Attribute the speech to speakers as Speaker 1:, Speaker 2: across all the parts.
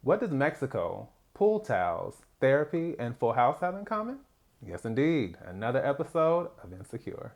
Speaker 1: What does Mexico, pool towels, therapy, and Full House have in common? Yes, indeed. Another episode of Insecure.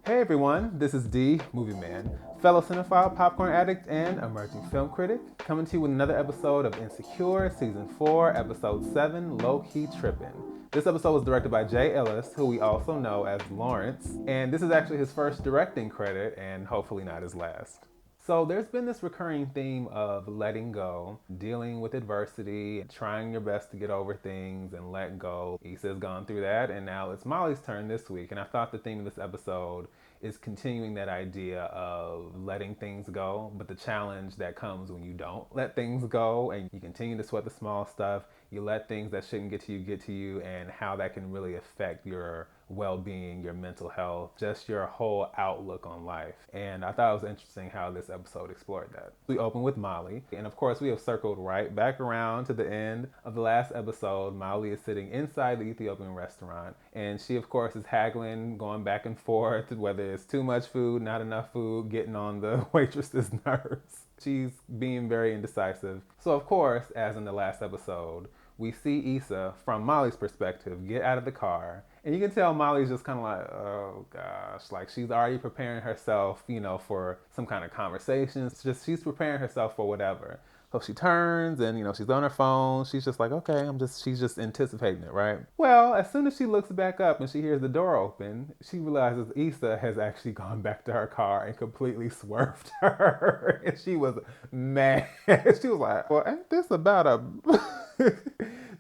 Speaker 1: Hey everyone, this is D, Movieman, fellow cinephile, popcorn addict, and emerging film critic, coming to you with another episode of Insecure, Season 4, Episode 7, Lowkey Trippin. This episode was directed by Jay Ellis, who we also know as Lawrence, and this is actually his first directing credit, and hopefully not his last. So there's been this recurring theme of letting go, dealing with adversity, trying your best to get over things and let go. Issa's gone through that, and now it's Molly's turn this week. And I thought the theme of this episode is continuing that idea of letting things go, but the challenge that comes when you don't let things go and you continue to sweat the small stuff, you let things that shouldn't get to you, and how that can really affect your well-being, your mental health, just your whole outlook on life. And I thought it was interesting how this episode explored that. We open with Molly, and of course we have circled right back around to the end of the last episode. Molly is sitting inside the Ethiopian restaurant, and she of course is haggling, going back and forth, whether it's too much food, not enough food, getting on the waitress's nerves. She's being very indecisive. So of course, as in the last episode, we see Issa, from Molly's perspective, get out of the car. And you can tell Molly's just kind of like, oh gosh, like she's already preparing herself, for some kind of conversation. She's preparing herself for whatever. So she turns and, she's on her phone. She's just like, okay, she's just anticipating it, right? Well, as soon as she looks back up and she hears the door open, she realizes Issa has actually gone back to her car and completely swerved her. And she was mad. She was like, well, ain't this about a...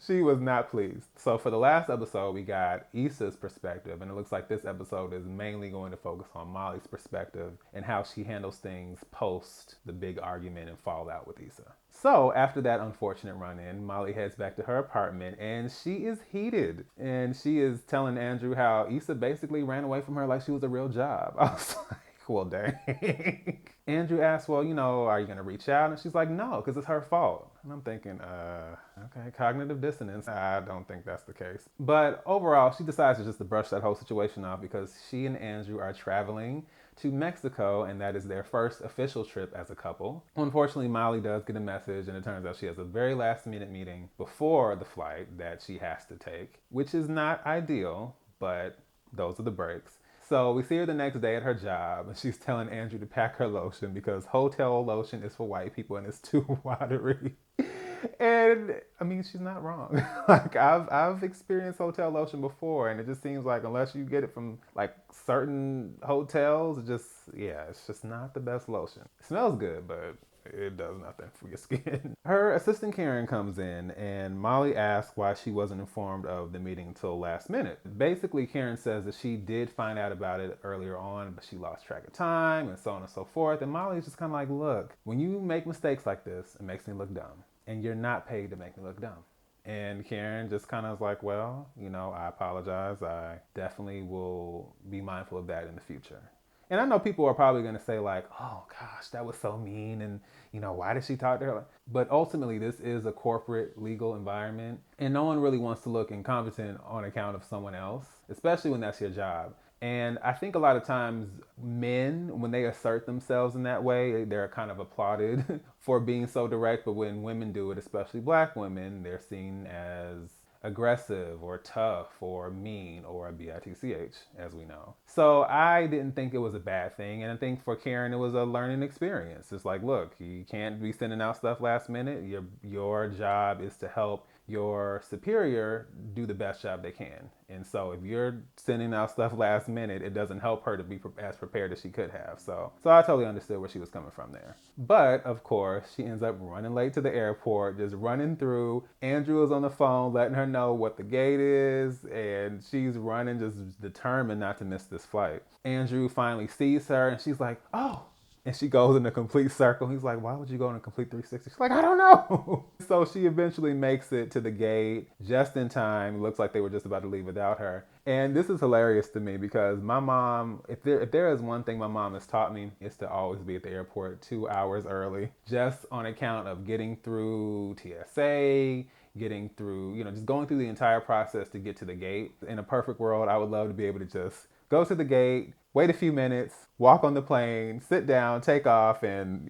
Speaker 1: She was not pleased. So for the last episode, we got Issa's perspective, and it looks like this episode is mainly going to focus on Molly's perspective and how she handles things post the big argument and fallout with Issa. So after that unfortunate run-in, Molly heads back to her apartment, and she is heated. And she is telling Andrew how Issa basically ran away from her like she was a real job. I was like, well, dang. Andrew asks, well, are you going to reach out? And she's like, no, because it's her fault. And I'm thinking, okay, cognitive dissonance. I don't think that's the case. But overall, she decides just to brush that whole situation off because she and Andrew are traveling to Mexico, and that is their first official trip as a couple. Unfortunately, Molly does get a message, and it turns out she has a very last-minute meeting before the flight that she has to take, which is not ideal, but those are the breaks. So we see her the next day at her job, and she's telling Andrew to pack her lotion because hotel lotion is for white people and it's too watery. And I mean, she's not wrong. Like I've experienced hotel lotion before, and it just seems like unless you get it from like certain hotels, it's just not the best lotion. It smells good, but it does nothing for your skin. Her assistant Karen comes in, and Molly asks why she wasn't informed of the meeting until last minute. Basically, Karen says that she did find out about it earlier on, but she lost track of time and so on and so forth. And Molly's just kind of like, look, when you make mistakes like this, it makes me look dumb. And you're not paid to make me look dumb. And Karen just kind of is like, well, I apologize. I definitely will be mindful of that in the future. And I know people are probably going to say like, oh gosh, that was so mean. And, why did she talk to her? But ultimately, this is a corporate legal environment. And no one really wants to look incompetent on account of someone else, especially when that's your job. And I think a lot of times men, when they assert themselves in that way, they're kind of applauded for being so direct. But when women do it, especially black women, they're seen as aggressive or tough or mean or a bitch, as we know. So I didn't think it was a bad thing. And I think for Karen, it was a learning experience. It's like, look, you can't be sending out stuff last minute. Your job is to help your superior do the best job they can. And so if you're sending out stuff last minute, it doesn't help her to be as prepared as she could have. So I totally understood where she was coming from there. But of course, she ends up running late to the airport, just running through. Andrew is on the phone letting her know what the gate is, and she's running, just determined not to miss this flight. Andrew finally sees her, and she's like, oh. And she goes in a complete circle. He's like, why would you go in a complete 360? She's like, I don't know. So she eventually makes it to the gate just in time. It looks like they were just about to leave without her. And this is hilarious to me because my mom, if there is one thing my mom has taught me, it's to always be at the airport 2 hours early, just on account of getting through TSA, getting through, just going through the entire process to get to the gate. In a perfect world, I would love to be able to just go to the gate, wait a few minutes, walk on the plane, sit down, take off, and,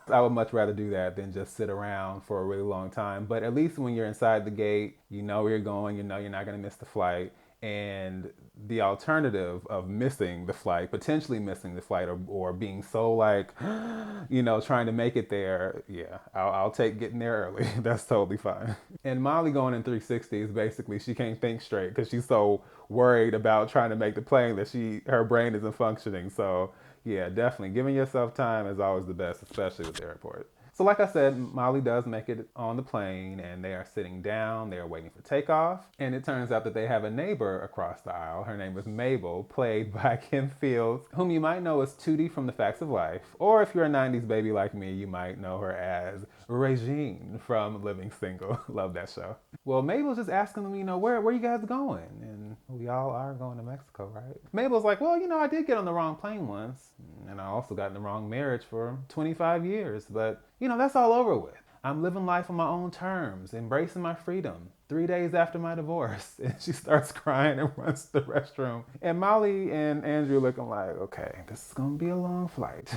Speaker 1: I would much rather do that than just sit around for a really long time. But at least when you're inside the gate, you know where you're going, you know you're not going to miss the flight. And the alternative of missing the flight, potentially missing the flight, or being so like, trying to make it there, yeah, I'll take getting there early. That's totally fine. And Molly going in 360 is basically she can't think straight because she's so worried about trying to make the plane that her brain isn't functioning. So yeah, definitely giving yourself time is always the best, especially with the airport. So like I said, Molly does make it on the plane and they are sitting down, they are waiting for takeoff. And it turns out that they have a neighbor across the aisle. Her name is Mabel, played by Kim Fields, whom you might know as Tootie from The Facts of Life. Or if you're a 90s baby like me, you might know her as Regine from Living Single. Love that show. Well, Mabel's just asking them, where you guys going? And we all are going to Mexico, right? Mabel's like, well, I did get on the wrong plane once. And I also got in the wrong marriage for 25 years. But, that's all over with. I'm living life on my own terms, embracing my freedom. 3 days after my divorce. And she starts crying and runs to the restroom. And Molly and Andrew looking like, okay, this is going to be a long flight.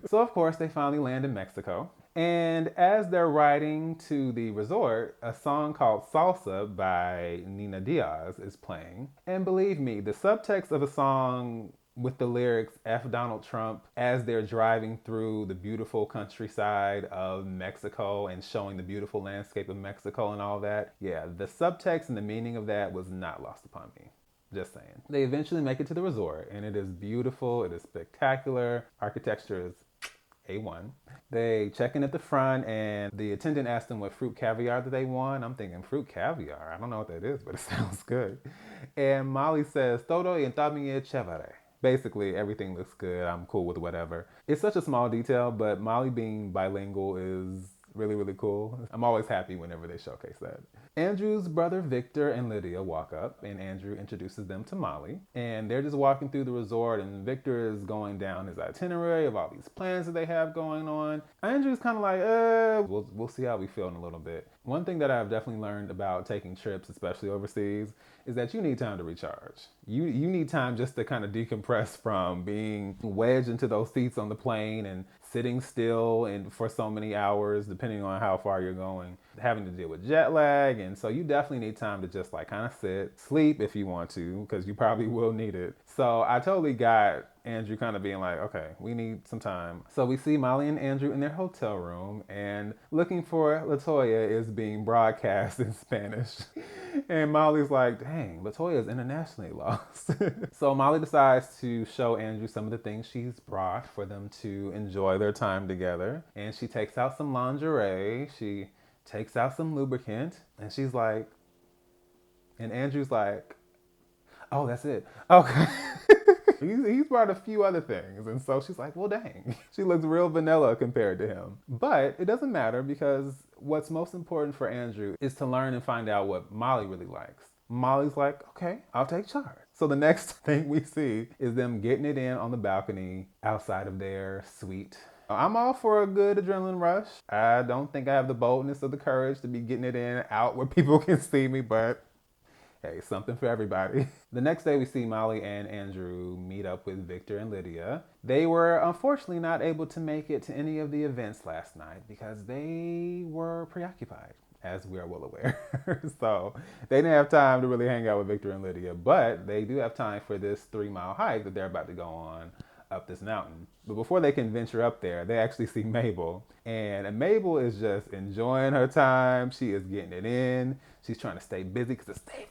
Speaker 1: So, of course, they finally land in Mexico. And as they're riding to the resort, a song called Salsa by Nina Diaz is playing. And believe me, the subtext of a song with the lyrics F Donald Trump as they're driving through the beautiful countryside of Mexico and showing the beautiful landscape of Mexico and all that. Yeah, the subtext and the meaning of that was not lost upon me. Just saying. They eventually make it to the resort and it is beautiful. It is spectacular. Architecture is A1. They check in at the front and the attendant asked them what fruit caviar that they want. I'm thinking fruit caviar. I don't know what that is, but it sounds good. And Molly says, todo y también chévere. Basically, everything looks good. I'm cool with whatever. It's such a small detail, but Molly being bilingual is really, really cool. I'm always happy whenever they showcase that. Andrew's brother Victor and Lydia walk up and Andrew introduces them to Molly. And they're just walking through the resort and Victor is going down his itinerary of all these plans that they have going on. Andrew's kind of like, we'll see how we feel in a little bit. One thing that I've definitely learned about taking trips, especially overseas, is that you need time to recharge. You need time just to kind of decompress from being wedged into those seats on the plane and sitting still and for so many hours, depending on how far you're going, having to deal with jet lag. And so you definitely need time to just like kind of sit, sleep if you want to, because you probably will need it. So I totally got Andrew kind of being like, okay, we need some time. So we see Molly and Andrew in their hotel room and Looking for LaToya is being broadcast in Spanish. And Molly's like, dang, LaToya is internationally lost. So Molly decides to show Andrew some of the things she's brought for them to enjoy their time together. And she takes out some lingerie. She takes out some lubricant. And she's like, and Andrew's like, oh, that's it. Okay. He's brought a few other things. And so she's like, well, dang. She looks real vanilla compared to him. But it doesn't matter because what's most important for Andrew is to learn and find out what Molly really likes. Molly's like, okay, I'll take charge. So the next thing we see is them getting it in on the balcony outside of their suite. I'm all for a good adrenaline rush. I don't think I have the boldness or the courage to be getting it in out where people can see me, but hey, something for everybody. The next day we see Molly and Andrew meet up with Victor and Lydia. They were unfortunately not able to make it to any of the events last night because they were preoccupied, as we are well aware. So they didn't have time to really hang out with Victor and Lydia, but they do have time for this 3-mile hike that they're about to go on up this mountain. But before they can venture up there, they actually see Mabel. And Mabel is just enjoying her time. She is getting it in. She's trying to stay busy because it's day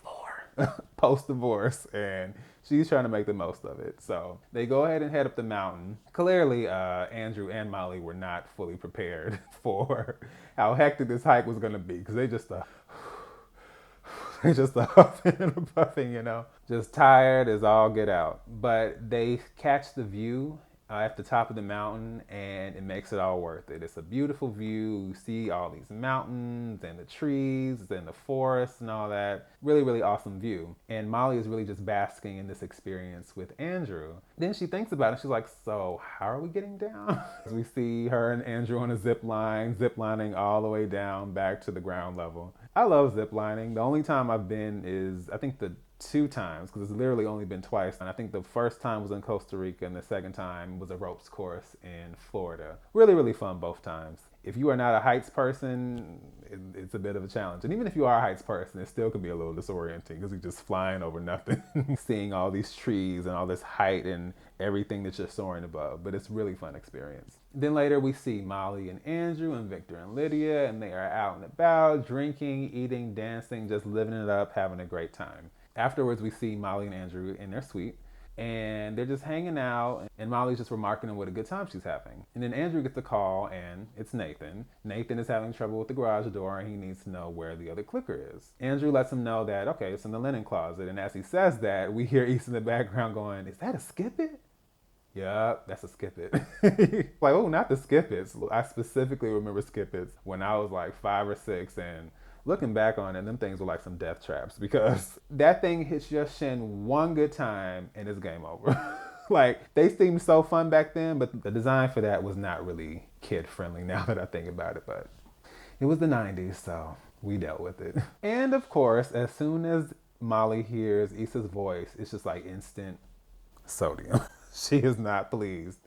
Speaker 1: 4 post-divorce. And she's trying to make the most of it. So they go ahead and head up the mountain. Clearly, Andrew and Molly were not fully prepared for how hectic this hike was going to be because they just huffing and puffing, just tired as all get out. But they catch the view at the top of the mountain and it makes it all worth it. It's a beautiful view. You see all these mountains and the trees and the forest and all that. Really, really awesome view. And Molly is really just basking in this experience with Andrew. Then she thinks about it. She's like, so how are we getting down? We see her and Andrew on a zip lining all the way down back to the ground level. I love zip lining. The only time I've been is, I think the 2 times because it's literally only been twice. And I think the first time was in Costa Rica and the second time was a ropes course in Florida. Really, really fun both times. If you are not a heights person, it's a bit of a challenge. And even if you are a heights person, it still can be a little disorienting because you're just flying over nothing, seeing all these trees and all this height and everything that you're soaring above. But it's a really fun experience. Then later we see Molly and Andrew and Victor and Lydia, and they are out and about, drinking, eating, dancing, just living it up, having a great time. Afterwards, we see Molly and Andrew in their suite, and they're just hanging out, and Molly's just remarking on what a good time she's having. And then Andrew gets a call, and it's Nathan. Nathan is having trouble with the garage door, and he needs to know where the other clicker is. Andrew lets him know that, okay, it's in the linen closet, and as he says that, we hear Issa in the background going, is that a Skip It? Yup, that's a Skip It. Like, oh, not the Skip It's. I specifically remember Skip It's when I was like 5 or 6, and looking back on it, them things were like some death traps because that thing hits your shin one good time and it's game over. Like, they seemed so fun back then, but the design for that was not really kid friendly now that I think about it. But it was the 90s, so we dealt with it. And of course, as soon as Molly hears Issa's voice, it's just like instant sodium. She is not pleased.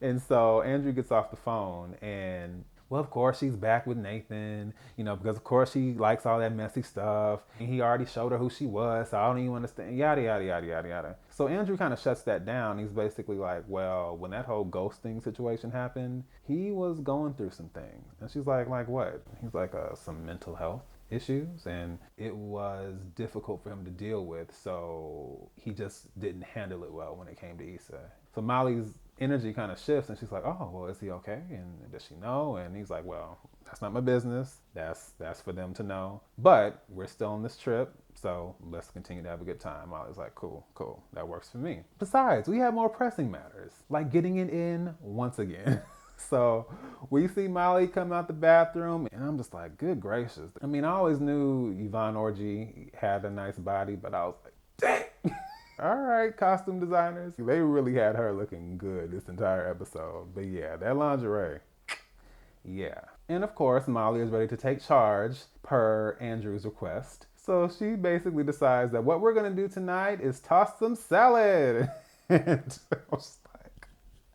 Speaker 1: And so Andrew gets off the phone and, well, of course, she's back with Nathan, because of course she likes all that messy stuff. And he already showed her who she was, so I don't even understand, yada, yada, yada, yada, yada. So Andrew kind of shuts that down. He's basically like, well, when that whole ghosting situation happened, he was going through some things. And she's like what? He's like, some mental health issues, and it was difficult for him to deal with, so he just didn't handle it well when it came to Issa. So Molly's energy kind of shifts, and she's like, oh, well, is he okay? And does she know? And he's like, well, that's not my business. That's for them to know. But we're still on this trip, so let's continue to have a good time. Molly's like, cool, that works for me. Besides, we have more pressing matters, like getting it in once again. So we see Molly come out the bathroom, and I'm just like, good gracious. I mean, I always knew Yvonne Orji had a nice body, but I was like, dang. All right, costume designers. They really had her looking good this entire episode. But yeah, that lingerie, yeah. And of course, Molly is ready to take charge per Andrew's request. So she basically decides that what we're going to do tonight is toss some salad. And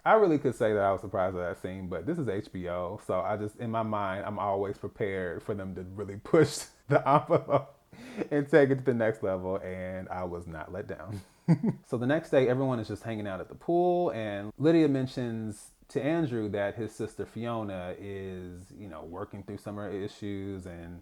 Speaker 1: I really could say that I was surprised at that scene, but this is HBO, so I just, in my mind, I'm always prepared for them to really push the envelope and take it to the next level, and I was not let down. So the next day, everyone is just hanging out at the pool, and Lydia mentions to Andrew that his sister Fiona is, working through some of her issues, and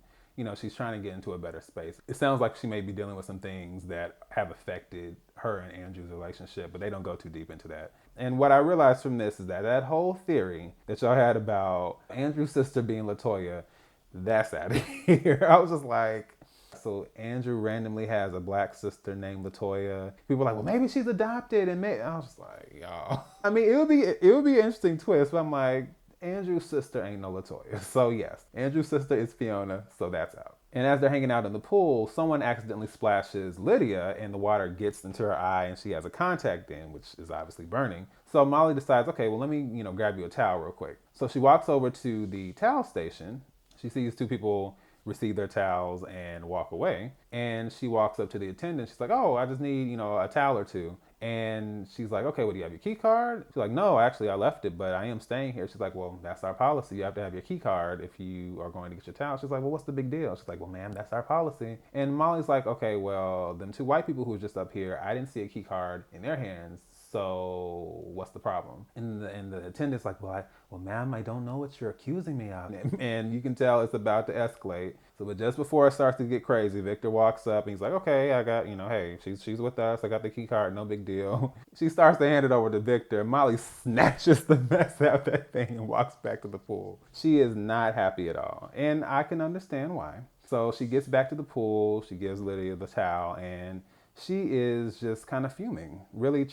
Speaker 1: she's trying to get into a better space. It sounds like she may be dealing with some things that have affected her and Andrew's relationship, but they don't go too deep into that. And what I realized from this is that whole theory that y'all had about Andrew's sister being LaToya, that's out of here. I was just like, so Andrew randomly has a black sister named LaToya. People were like, well, maybe she's adopted, and I was just like, y'all. I mean, it would be an interesting twist, but I'm like, Andrew's sister ain't no LaToya. So yes, Andrew's sister is Fiona, so that's out. And as they're hanging out in the pool, someone accidentally splashes Lydia and the water gets into her eye and she has a contact in, which is obviously burning. So Molly decides, okay, well, let me, grab you a towel real quick. So she walks over to the towel station. She sees 2 people receive their towels and walk away. And she walks up to the attendant. She's like, oh, I just need, a towel or 2. And she's like, okay, well, do you have your key card? She's like, no, actually, I left it, but I am staying here. She's like, well, that's our policy. You have to have your key card if you are going to get your towel. She's like, well, what's the big deal? She's like, well, ma'am, that's our policy. And Molly's like, okay, well, them 2 white people who were just up here, I didn't see a key card in their hands. So what's the problem? And the attendant's like, well, ma'am, I don't know what you're accusing me of. And you can tell it's about to escalate. So, but just before it starts to get crazy, Victor walks up and he's like, okay, I got, hey, she's with us. I got the key card. No big deal. She starts to hand it over to Victor. Molly snatches the mess out of that thing and walks back to the pool. She is not happy at all. And I can understand why. So she gets back to the pool. She gives Lydia the towel and she is just kind of fuming, really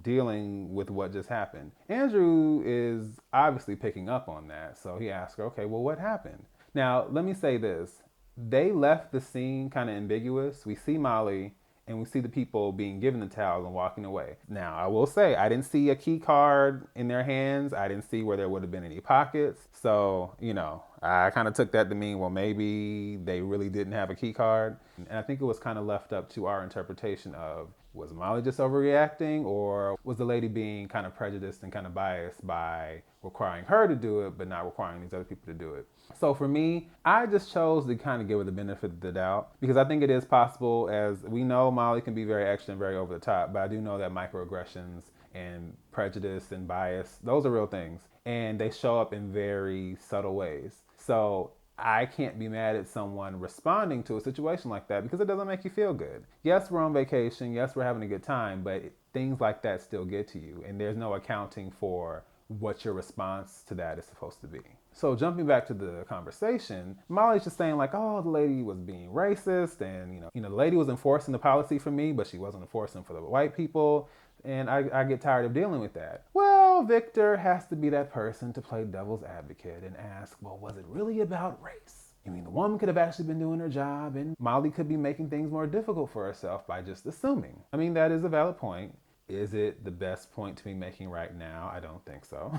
Speaker 1: dealing with what just happened. Andrew is obviously picking up on that. So he asks her, okay, well, what happened? Now, let me say this. They left the scene kind of ambiguous. We see Molly and we see the people being given the towels and walking away. Now, I will say, I didn't see a key card in their hands. I didn't see where there would have been any pockets. So, I kind of took that to mean, well, maybe they really didn't have a key card. And I think it was kind of left up to our interpretation of, was Molly just overreacting, or was the lady being kind of prejudiced and kind of biased by requiring her to do it, but not requiring these other people to do it? So for me, I just chose to kind of give her the benefit of the doubt, because I think it is possible. As we know, Molly can be very extra and very over the top, but I do know that microaggressions and prejudice and bias, those are real things, and they show up in very subtle ways. So I can't be mad at someone responding to a situation like that, because it doesn't make you feel good. Yes, we're on vacation. Yes, we're having a good time, but things like that still get to you, and there's no accounting for what your response to that is supposed to be. So jumping back to the conversation, Molly's just saying like, oh, the lady was being racist, and the lady was enforcing the policy for me, but she wasn't enforcing for the white people. And I get tired of dealing with that. Well, Victor has to be that person to play devil's advocate and ask, well, was it really about race? I mean, the woman could have actually been doing her job, and Molly could be making things more difficult for herself by just assuming. I mean, that is a valid point. Is it the best point to be making right now? I don't think so.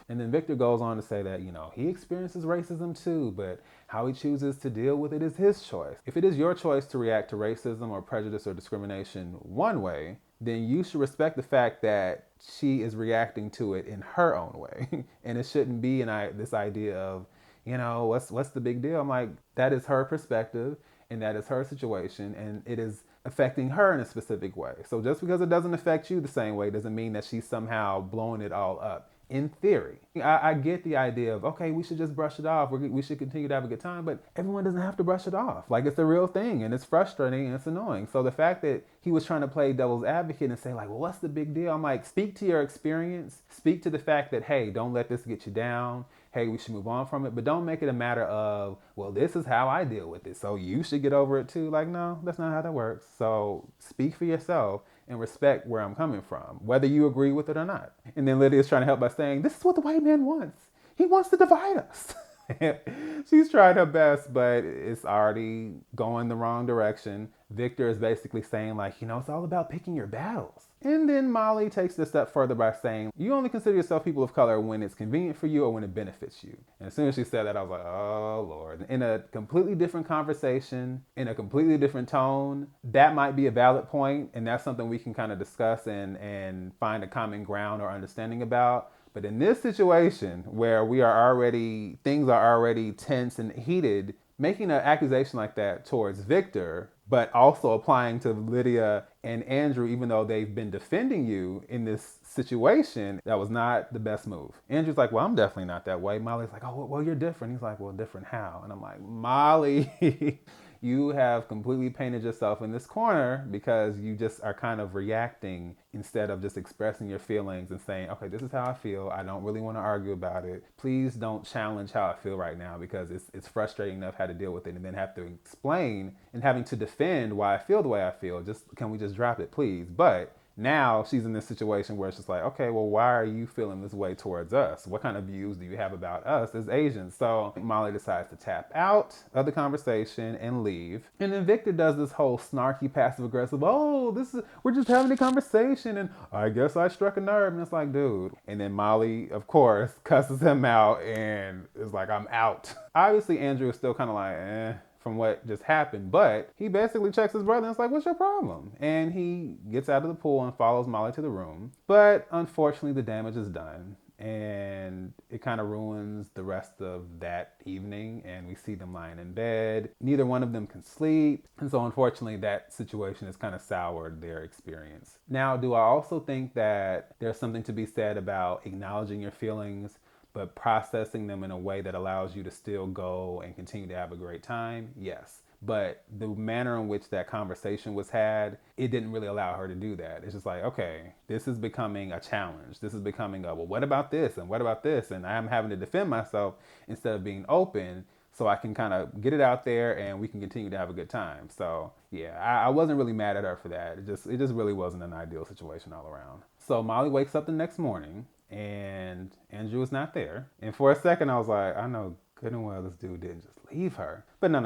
Speaker 1: And then Victor goes on to say that, he experiences racism too, but how he chooses to deal with it is his choice. If it is your choice to react to racism or prejudice or discrimination one way, then you should respect the fact that she is reacting to it in her own way. And it shouldn't be this idea of, what's the big deal? I'm like, that is her perspective, and that is her situation, and it is affecting her in a specific way. So just because it doesn't affect you the same way doesn't mean that she's somehow blowing it all up. In theory, I get the idea of, okay, we should just brush it off. We should continue to have a good time, but everyone doesn't have to brush it off. Like, it's a real thing, and it's frustrating, and it's annoying. So the fact that he was trying to play devil's advocate and say like, well, what's the big deal? I'm like, speak to your experience. Speak to the fact that, hey, don't let this get you down. Hey, we should move on from it, but don't make it a matter of, well, this is how I deal with it, so you should get over it too. Like, no, that's not how that works. So speak for yourself and respect where I'm coming from, whether you agree with it or not. And then Lydia's trying to help by saying, this is what the white man wants. He wants to divide us. She's tried her best, but it's already going the wrong direction. Victor is basically saying like, it's all about picking your battles. And then Molly takes it a step further by saying, you only consider yourself people of color when it's convenient for you or when it benefits you. And as soon as she said that, I was like, oh, Lord. In a completely different conversation, in a completely different tone, that might be a valid point, and that's something we can kind of discuss and find a common ground or understanding about. But in this situation where things are already tense and heated, making an accusation like that towards Victor, but also applying to Lydia and Andrew, even though they've been defending you in this situation, that was not the best move. Andrew's like, well, I'm definitely not that way. Molly's like, oh, well, you're different. He's like, well, different how? And I'm like, Molly, you have completely painted yourself in this corner because you just are kind of reacting instead of just expressing your feelings and saying, okay, this is how I feel. I don't really want to argue about it. Please don't challenge how I feel right now, because it's frustrating enough how to deal with it and then have to explain and having to defend why I feel the way I feel. Can we just drop it, please? But now she's in this situation where it's just like, okay, well, why are you feeling this way towards us? What kind of views do you have about us as Asians? So Molly decides to tap out of the conversation and leave. And then Victor does this whole snarky, passive-aggressive, we're just having a conversation, and I guess I struck a nerve. And it's like, dude. And then Molly, of course, cusses him out and is like, I'm out. Obviously, Andrew is still kind of like, from what just happened, but he basically checks his brother and it's like, what's your problem? And he gets out of the pool and follows Molly to the room. But unfortunately, the damage is done, and it kind of ruins the rest of that evening, and we see them lying in bed. Neither one of them can sleep, and so unfortunately that situation has kind of soured their experience. Now, do I also think that there's something to be said about acknowledging your feelings but processing them in a way that allows you to still go and continue to have a great time? Yes. But the manner in which that conversation was had, it didn't really allow her to do that. It's just like, okay, this is becoming a challenge. This is becoming well, what about this? And what about this? And I'm having to defend myself instead of being open, so I can kind of get it out there and we can continue to have a good time. So yeah, I wasn't really mad at her for that. It just really wasn't an ideal situation all around. So Molly wakes up the next morning and Andrew is not there. And for a second I was like, I know Good and well, this dude didn't just leave her. But no.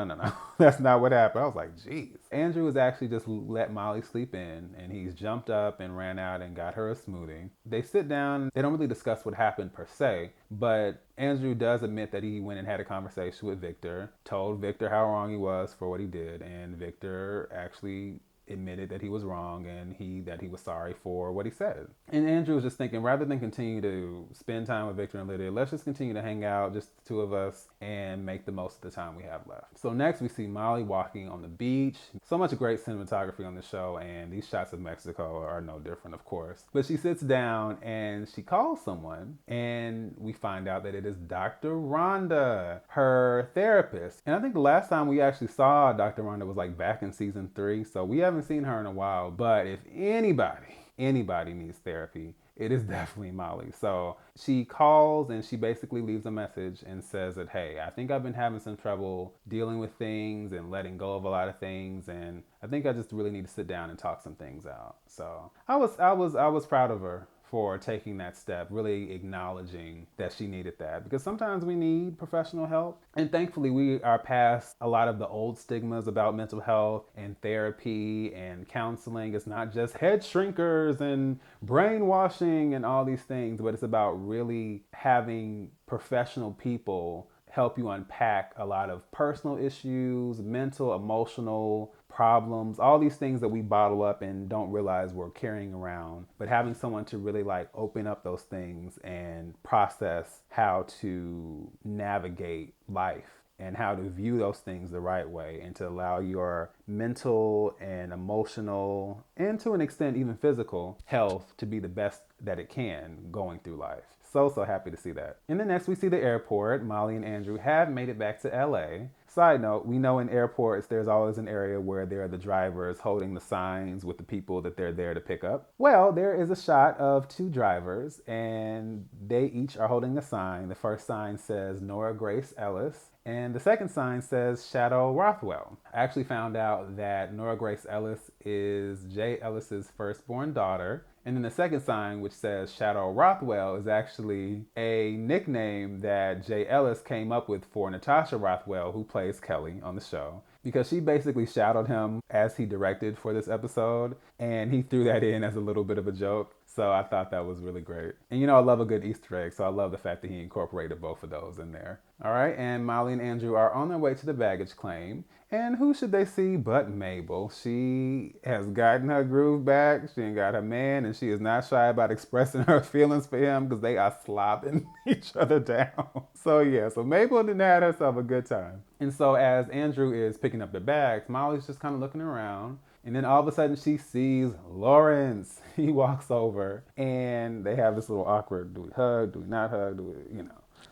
Speaker 1: That's not what happened. I was like, geez. Andrew has actually just let Molly sleep in, and he's jumped up and ran out and got her a smoothie. They sit down. They don't really discuss what happened per se, but Andrew does admit that he went and had a conversation with Victor, told Victor how wrong he was for what he did, and Victor actually admitted that he was wrong and that he was sorry for what he said. And Andrew was just thinking, rather than continue to spend time with Victor and Lydia, let's just continue to hang out, just the two of us, and make the most of the time we have left. So next we see Molly walking on the beach. So much great cinematography on the show, and these shots of Mexico are no different, of course. But she sits down and she calls someone, and we find out that it is Dr. Rhonda, her therapist. And I think the last time we actually saw Dr. Rhonda was like back in season 3, so we haven't seen her in a while. But if anybody needs therapy, it is definitely Molly. So she calls and she basically leaves a message and says that, hey, I think I've been having some trouble dealing with things and letting go of a lot of things, and I think I just really need to sit down and talk some things out. So I was proud of her for taking that step, really acknowledging that she needed that, because sometimes we need professional help. And thankfully we are past a lot of the old stigmas about mental health and therapy and counseling. It's not just head shrinkers and brainwashing and all these things, but it's about really having professional people help you unpack a lot of personal issues, mental, emotional problems, all these things that we bottle up and don't realize we're carrying around. But having someone to really like open up those things and process how to navigate life and how to view those things the right way, and to allow your mental and emotional, and to an extent even physical health to be the best that it can going through life. So happy to see that. And then next we see the airport. Molly and Andrew have made it back to LA. Side note, we know in airports there's always an area where there are the drivers holding the signs with the people that they're there to pick up. Well, there is a shot of 2 drivers and they each are holding a sign. The first sign says Nora Grace Ellis, and the second sign says Shadow Rothwell. I actually found out that Nora Grace Ellis is Jay Ellis's firstborn daughter. And then the second sign, which says Shadow Rothwell, is actually a nickname that Jay Ellis came up with for Natasha Rothwell, who plays Kelly on the show, because she basically shadowed him as he directed for this episode, and he threw that in as a little bit of a joke. So I thought that was really great. And you know, I love a good Easter egg, so I love the fact that he incorporated both of those in there. All right, and Molly and Andrew are on their way to the baggage claim. And who should they see but Mabel? She has gotten her groove back. She ain't got her man, and she is not shy about expressing her feelings for him, because they are slobbing each other down. So Mabel done had herself a good time. And so as Andrew is picking up the bags, Molly's just kind of looking around. And then all of a sudden she sees Lawrence. He walks over and they have this little awkward, do we hug, do we not hug, do we,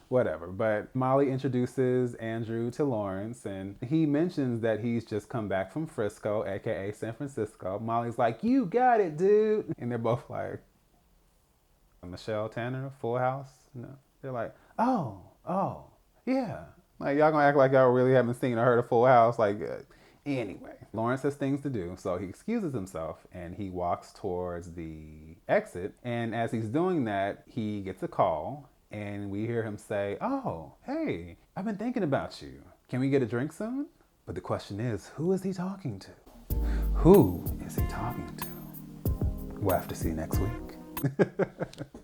Speaker 1: whatever. But Molly introduces Andrew to Lawrence, and he mentions that he's just come back from Frisco, aka San Francisco. Molly's like, you got it, dude. And they're both like, Michelle Tanner, Full House? No. They're like, oh, yeah. Like, y'all gonna act like y'all really haven't seen or heard of Full House. Anyway, Lawrence has things to do, so he excuses himself and he walks towards the exit. And as he's doing that, he gets a call, and we hear him say, oh, hey, I've been thinking about you. Can we get a drink soon? But the question is, who is he talking to? Who is he talking to? We'll have to see next week.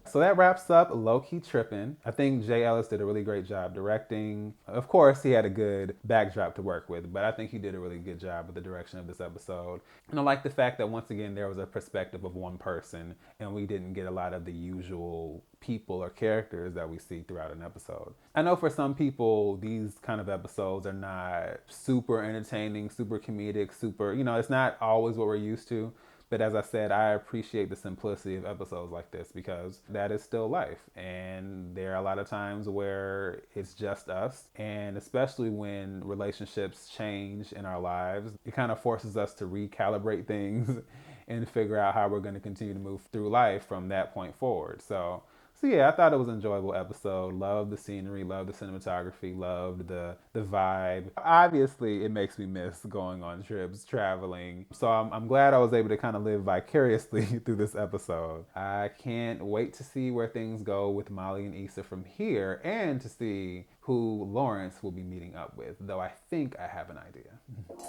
Speaker 1: So that wraps up Lowkey Trippin. I think Jay Ellis did a really great job directing. Of course, he had a good backdrop to work with, but I think he did a really good job with the direction of this episode. And I like the fact that once again, there was a perspective of one person, and we didn't get a lot of the usual people or characters that we see throughout an episode. I know for some people, these kind of episodes are not super entertaining, super comedic, super, it's not always what we're used to. But as I said, I appreciate the simplicity of episodes like this, because that is still life. And there are a lot of times where it's just us. And especially when relationships change in our lives, it kind of forces us to recalibrate things and figure out how we're going to continue to move through life from that point forward. So So yeah, I thought it was an enjoyable episode. Loved the scenery, loved the cinematography, loved the vibe. Obviously, it makes me miss going on trips, traveling. So I'm glad I was able to kind of live vicariously through this episode. I can't wait to see where things go with Molly and Issa from here, and to see who Lawrence will be meeting up with, though I think I have an idea.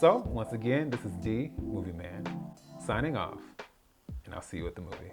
Speaker 1: So once again, this is D, Movie Man, signing off, and I'll see you at the movies.